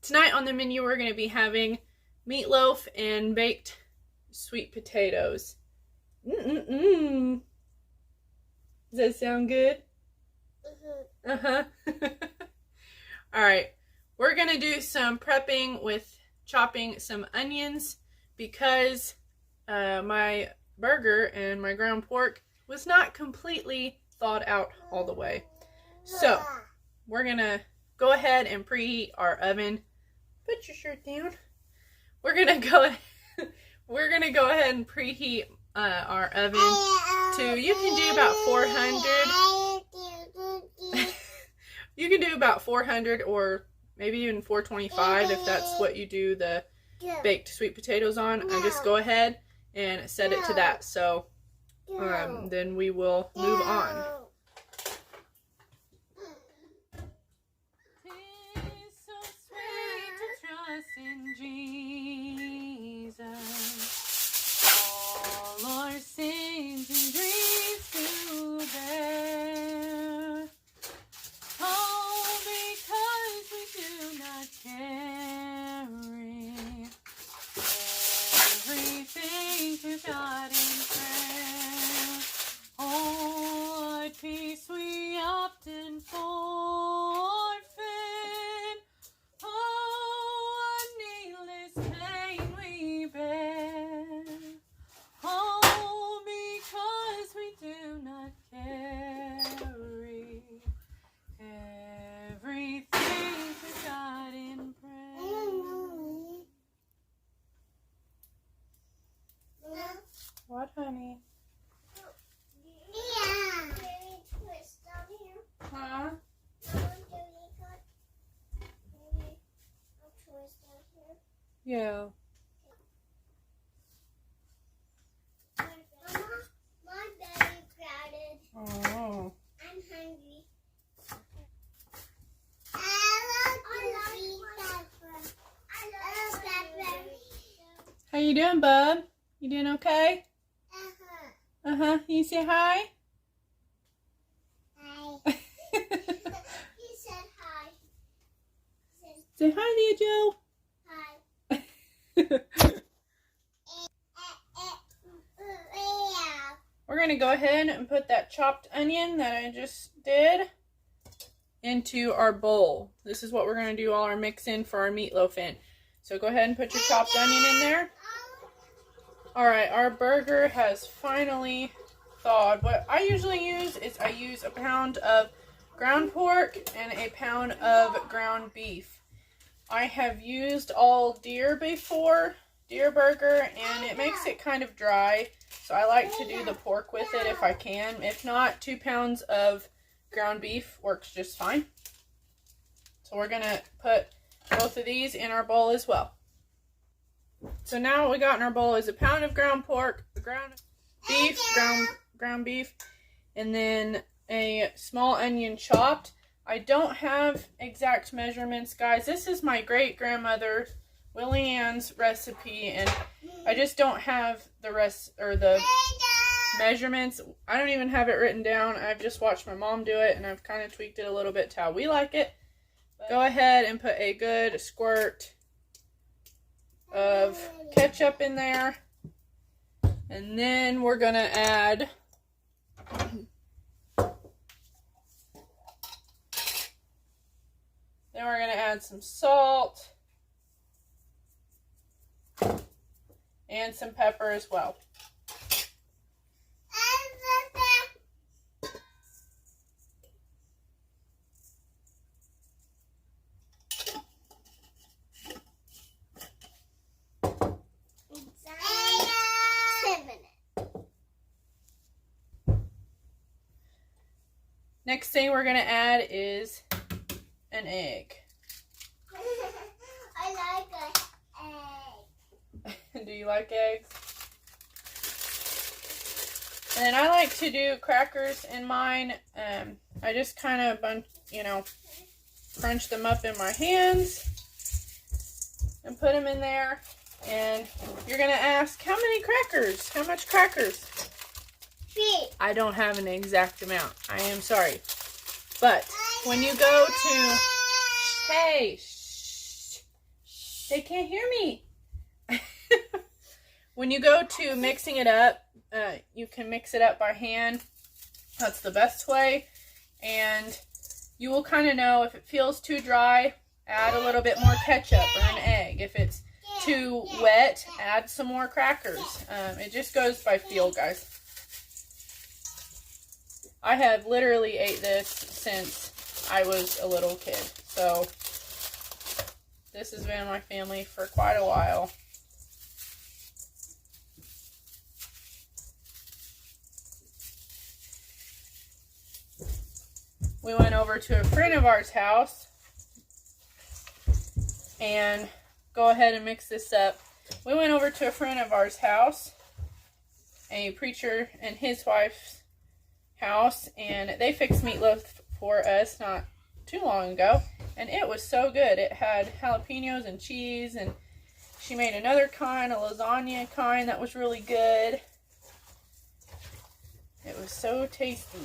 Tonight on the menu we're going to be having meatloaf and baked sweet potatoes. Does that sound good? Uh-huh. Alright, we're going to do some prepping with chopping some onions because my burger and my ground pork was not completely thawed out all the way. So, we're going to go ahead and preheat our oven. Put your shirt down. We're going to go ahead and preheat our oven to, you can do about 400. You can do about 400 or maybe even 425 if that's what you do the baked sweet potatoes on. I just go ahead and set it to that. So then we will move on. In Jesus, all our sins and griefs to bear. Oh, because we do not carry everything to God in prayer. Oh, what peace we often forfeit. What, honey? Yeah. Can we twist down here? Huh? I'll twist down here. Yeah. Mama, my belly crowded. Oh. I'm hungry. I love pepper. I love pepper. How you doing, bub? You doing okay? Uh-huh. Uh-huh. You say hi? Hi. He said hi. Say hi, Leo Joe. Hi. We're going to go ahead and put that chopped onion that I just did into our bowl. This is what we're going to do all our mix-in for our meatloaf in. So go ahead and put your chopped onion in there. Alright, our burger has finally thawed. What I usually use is I use a pound of ground pork and a pound of ground beef. I have used all deer before, deer burger, and it makes it kind of dry. So I like to do the pork with it if I can. If not, 2 pounds of ground beef works just fine. So we're going to put both of these in our bowl as well. So now what we got in our bowl is a pound of ground pork, ground beef, ground beef, and then a small onion chopped. I don't have exact measurements, guys. This is my great-grandmother Willie Ann's recipe, and I just don't have the rest or the measurements. I don't even have it written down. I've just watched my mom do it, and I've kind of tweaked it a little bit to how we like it. Go ahead and put a good squirt of ketchup in there, and then we're gonna add some salt and some pepper as well. Next thing we're going to add is an egg. I like an egg. Do you like eggs? And then I like to do crackers in mine. I just kind of, crunch them up in my hands and put them in there. And you're going to ask, how many crackers? How much crackers? 3. I don't have an exact amount. I am sorry. But when you go to, hey, shh. They can't hear me. When you go to mixing it up, you can mix it up by hand. That's the best way. And you will kind of know if it feels too dry, add a little bit more ketchup or an egg. If it's too wet, add some more crackers. It just goes by feel, guys. I have literally ate this since I was a little kid. So this has been in my family for quite a while. We went over to a friend of ours' house and go ahead and mix this up. We went over to a friend of ours' house, a preacher and his wife's house, and they fixed meatloaf for us not too long ago, and it was so good. It had jalapenos and cheese, and she made another kind, a lasagna kind, that was really good. It was so tasty.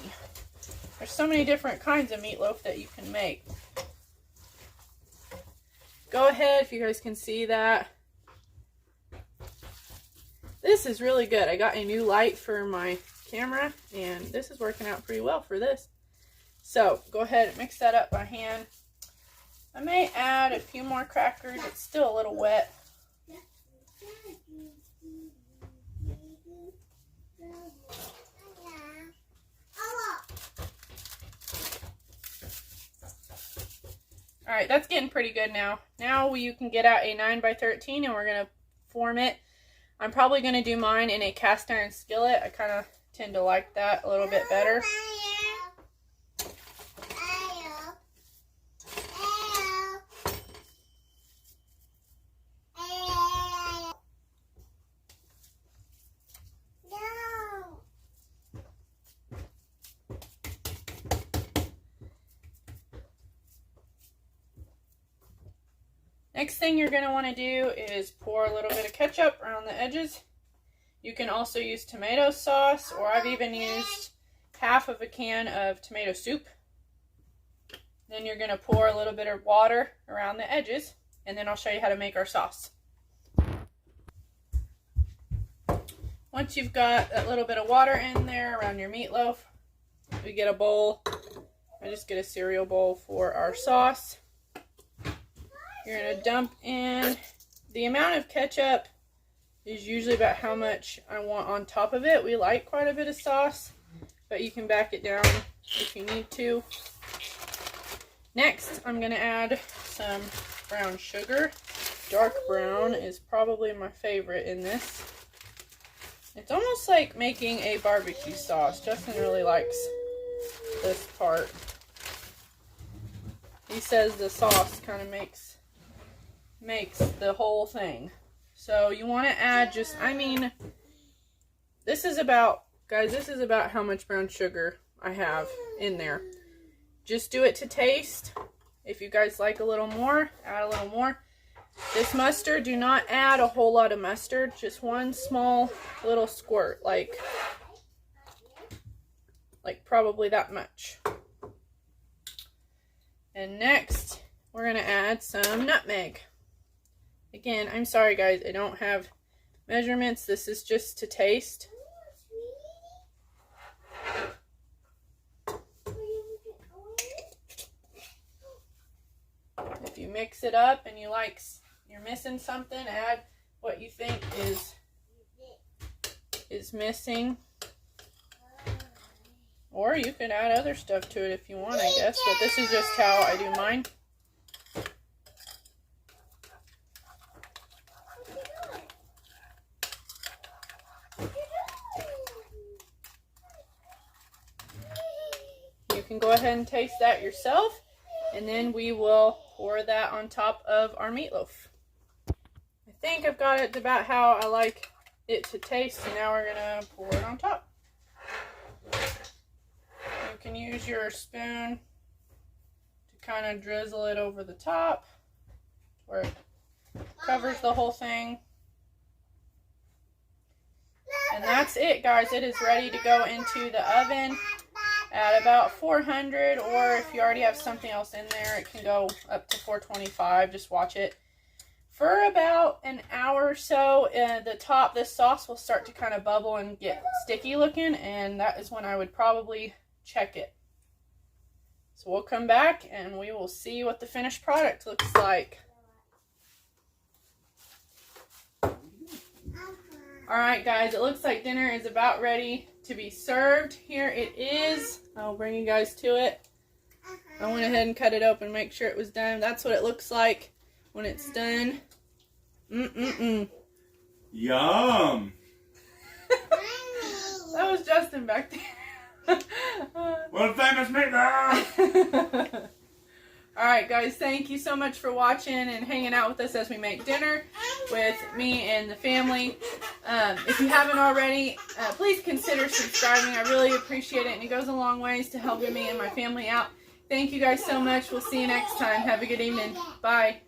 There's so many different kinds of meatloaf that you can make. Go ahead, if you guys can see that. This is really good. I got a new light for my camera, and this is working out pretty well for this. So, go ahead and mix that up by hand. I may add a few more crackers. It's still a little wet. Alright, that's getting pretty good now. Now you can get out a 9x13 and we're going to form it. I'm probably going to do mine in a cast iron skillet. I kind of tend to like that a little bit better. Next thing you're going to want to do is pour a little bit of ketchup around the edges. You can also use tomato sauce, or I've even used half of a can of tomato soup. Then you're going to pour a little bit of water around the edges, and then I'll show you how to make our sauce. Once you've got that little bit of water in there around your meatloaf, we get a bowl. I just get a cereal bowl for our sauce. You're going to dump in the amount of ketchup is usually about how much I want on top of it. We like quite a bit of sauce, but you can back it down if you need to. Next, I'm going to add some brown sugar. Dark brown is probably my favorite in this. It's almost like making a barbecue sauce. Justin really likes this part. He says the sauce kind of makes the whole thing. So you want to add just, I mean, this is about, guys, this is about how much brown sugar I have in there. Just do it to taste. If you guys like a little more, add a little more. This mustard, do not add a whole lot of mustard. Just one small little squirt, like probably that much. And next, we're going to add some nutmeg. Again, I'm sorry guys, I don't have measurements. This is just to taste. If you mix it up and you're missing something, add what you think is missing. Or you could add other stuff to it if you want, I guess. But this is just how I do mine. You can go ahead and taste that yourself, and then we will pour that on top of our meatloaf. I think I've got it about how I like it to taste, and now we're going to pour it on top. You can use your spoon to kind of drizzle it over the top where it covers the whole thing. And that's it, guys. It is ready to go into the oven at about 400, or if you already have something else in there, it can go up to 425. Just watch it for about an hour or so. This sauce will start to kind of bubble and get sticky looking, and that is when I would probably check it. So we'll come back and we will see what the finished product looks like. Alright guys, it looks like dinner is about ready to be served. Here it is. I'll bring you guys to it. I went ahead and cut it open to make sure it was done. That's what it looks like when it's done. Yum! That was Justin back there. What a famous meatloaf! Alright guys, thank you so much for watching and hanging out with us as we make dinner with me and the family. If you haven't already, please consider subscribing. I really appreciate it, and it goes a long ways to helping me and my family out. Thank you guys so much. We'll see you next time. Have a good evening. Bye.